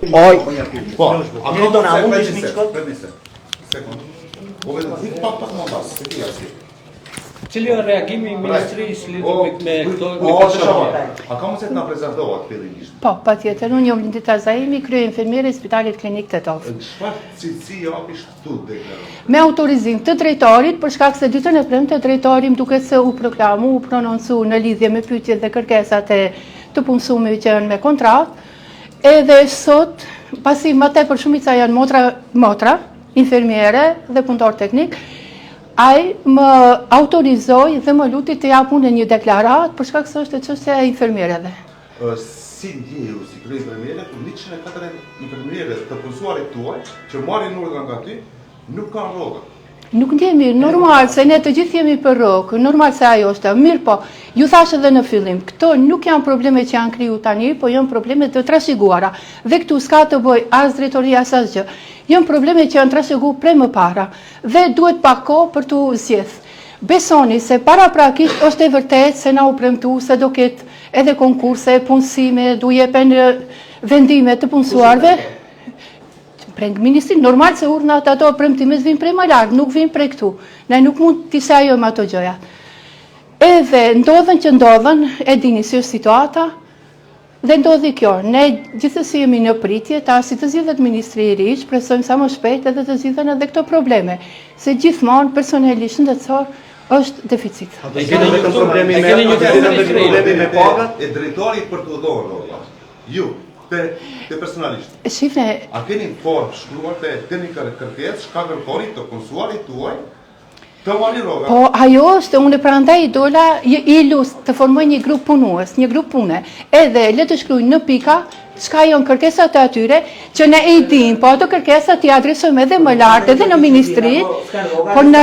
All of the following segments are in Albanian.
Po, a më do na mund të shkoj? Sekond. Po vetëm pak më pas, se ti asi. Cili është reagimi i ministrisë lidhur me këto? A ka mundësi të na prezantohet fillimisht? Po, patjetër, unë jam Lindita Zaimi, krye infermiere e Spitalit Klinik Tetovës. Çfarë cilësi japish këtu deklaron? Me autorizim të drejtorit, për shkak se ditën e premte drejtori më duket se u proklamu, u prononcu në lidhje me pyetjet dhe kërkesat e të punësumit që janë me kontratë, edhe sot, pasi më tepër shumica janë motra, infermiere dhe punëtor teknik, ai më autorizoi dhe më luti të jap unë një deklaratë për shkak se është çështja e infermierëve. Si ndjeju si krye infermiere kur 104 infermierë të punësuarit tuaj që marrin urdhra nga ty nuk kanë rroga? Nuk ndjemi, normal, se ne të gjithë jemi për rrogë, normal se ajo është, mirë po, ju thash edhe në fillim, këto nuk janë probleme që janë kriju tani, po janë probleme të trashëguara, dhe këtu s'ka të bëj as drejtoria as asgjë, janë probleme që janë trashëgu prej më para, dhe duhet pak kohë për t'u zgjedh. Besoni se paraprakisht është e vërtet se na u premtu se do ketë edhe konkurse, punësime, du jepen vendime të punësuarve, preng ministri, normal se urnat ato premtimet vinë prej më lartë, nuk vinë prej këtu. Ne nuk mund t'i sajojmë ato gjëja. Edhe ndodhen që ndodhen, e dini si është situata, dhe ndodhi kjo. Ne gjithsesi jemi në pritje, si të zgjidhet ministri i ri, shpresojmë sa më shpejt edhe të zgjidhen edhe këto probleme. Se gjithmonë personeli shëndetësor është deficit. E keni vetëm problemi me pagat e drejtorit për të dhënë rroga. Ju te personalisht. Shifne, a keni formë shkruar te teknika e kërkesë, çka kërkoni të punësuarit tuaj të marrin rroga? Po, ajo është, unë prandaj dola i lus të formoj një grup punues, një grup pune, edhe le të shkruaj në pika çka janë kërkesat e atyre, që ne e dim, po ato kërkesat i adresojmë edhe më lart, edhe në ministri, por në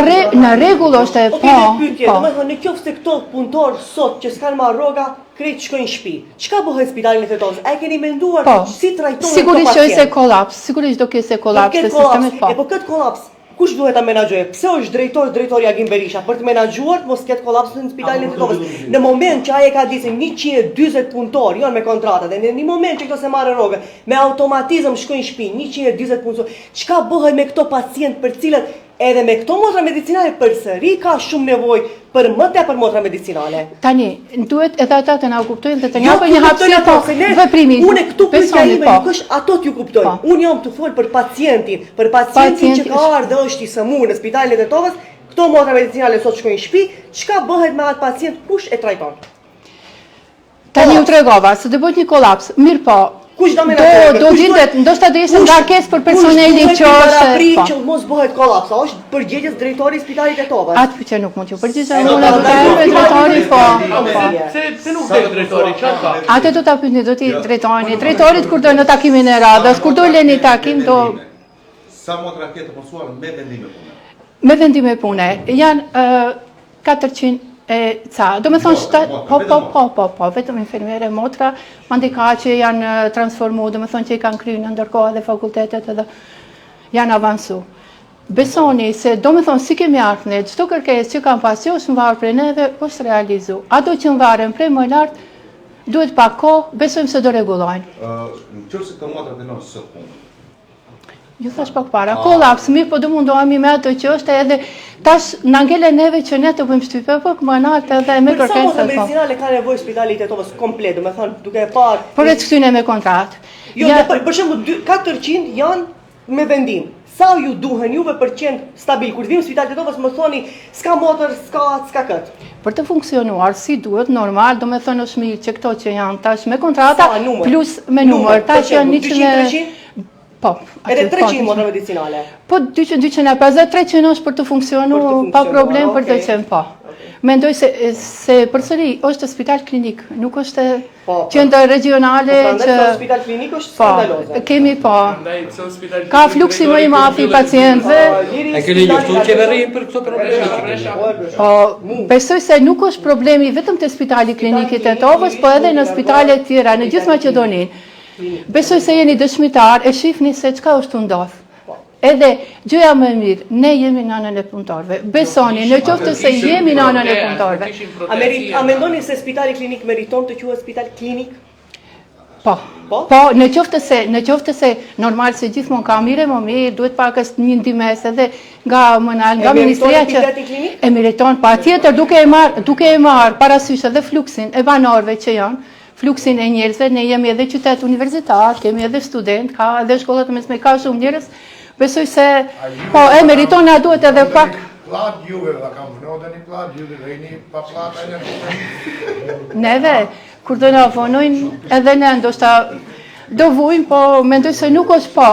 rregull është, po. Domethënë, në qoftë se këto punëtor sot që s'kan marrë rroga, krejt shkojnë në shtëpi. Çka bëhet Spitalin e Tetovës? A e keni menduar si trajtohen këto pacientë? Sigurisht që është kolaps, sigurisht do ketë kolaps të sistemit, po. Po këtë kolaps kush duhet ta menaxhojë? Pse është drejtori Agim Berisha për të menaxhuar mos ketë kolaps në Spitalin e Tetovës? Në moment që ai ka ditë 140 punëtor janë me kontrata dhe në një moment që këto se marrin rrogë, me automatizëm shkojnë në shtëpi 140 punëtor. Çka bëhet me këto pacientë për cilët edhe me këto motra medicinale përsëri ka shumë nevojë për më tepër motra medicinale? Tani, duhet edhe ata të na kuptojnë dhe të na japin një hapësirë po veprimi. Unë këtu pyetja ime nuk është ato t'ju kuptojnë. Unë jam të fol për pacientin që ka ardhur dhe është i sëmurë në Spitalin e Tetovës, këto motra medicinale sot shkojnë në shtëpi, çka bëhet me atë pacient, kush e trajton? Tani u tregova, se do bëhet një kolaps. Mirë po. Kush do menaxhojë? Do gjendet, ndoshta do ishte ngarkesë për personelin që është që mos bëhet kolaps. A është përgjegjës drejtori i Spitalit e Tetovës? Atë që nuk mund të përgjigjem unë drejtori, po. Se nuk dhe drejtori, çfarë ka? Atë do ta pyetni, do t'i drejtojeni. Drejtorit kur do në takimin e radhës, kur do leni takim, do sa motra ke të punësuar me vendime pune? Me vendime pune janë 400 do me thonë po, vetëm infermiere motra, mandi ka që janë transformu, do me thonë që i kanë kryu në ndërkohë dhe fakultetet edhe janë avansu. Besoni se do me thonë si kemi ardhur ne, çdo kërkesë që kanë pas që është mbarë prej neve, është realizu. Ato që mbaren prej më lartë, duhet pak kohë, besojmë se do rregullojnë. Në qoftë se këto motra dënon sot punë. Ju thash pak para, kolaps, mirë po do mundohemi me ato që është edhe tash na ngele neve që ne të bëjmë shtypje, po më natë edhe me kërkesat. Për sa motra medicinale ka nevojë Spitali i Tetovës komplet, do me thonë duke e parë. Por e këtyne me kontratë. Jo, për shembull 400 janë me vendim. Sa ju duhen juve përqend stabil? Kur vim në Spitalin e Tetovës më thoni s'ka motër, s'ka kët. Për të funksionuar si duhet normal, do me thonë është mirë që këto që janë tash me kontrata plus me numër, tash janë 100. Po. Edhe 300 motra medicinale. Po 250, 300 është për të funksionuar pa problem për të qenë po. Mendoj se përsëri është spital klinik, nuk është qendër regionale që spital klinik është skandaloze. Kemi po. Ka fluksi më i madh i pacientëve. E keni njoftuar qeverinë për këto probleme? Po, besoj se nuk është problemi vetëm te Spitali Klinik i Tetovës, po edhe në spitale të tjera në gjithë Maqedoninë. Besoj se jeni dëshmitar, e shifni se çka është ndodh. Edhe gjëja më e mirë, ne jemi në anën e punëtorëve. Besoni, në qoftë se jemi në anën e punëtorëve. A mendoni se Spitali Klinik meriton të quhet spital klinik? Po. Po? Po, në qoftë se normal se gjithmonë ka mire, më mirë, duhet pakës një ndimes edhe nga mënal, nga ministria që e meriton pa tjetër duke e marë parasysh edhe fluksin e banorëve që janë, fluksin e njerëzve, ne jemi edhe qytet universitar, kemi edhe student, ka edhe shkollat mesme, ka shumë njerëz, besoj se po e meriton na duhet edhe pak. Plat juve dhe kam vënohet një plat, juve dhe një pa plat e një. Neve, kur do na vonojnë edhe ne ndoshta do vujmë, po mendoj se nuk është po,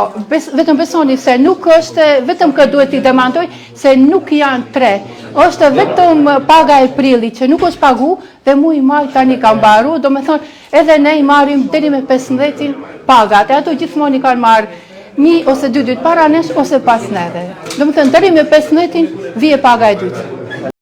vetëm besoni se nuk është, vetëm kë duhet t'i demandoj, se nuk janë 3, është vetëm paga e prillit që nuk është pagu, dhe mu i maj tani ka mbaru, do me thonë, edhe ne i marim deri me 15 pagat, e ato gjithmonë i kanë marrë 1 ose 2 ditë para nesh ose pas neve. Do me thënë, deri me 15 vije paga e dytë.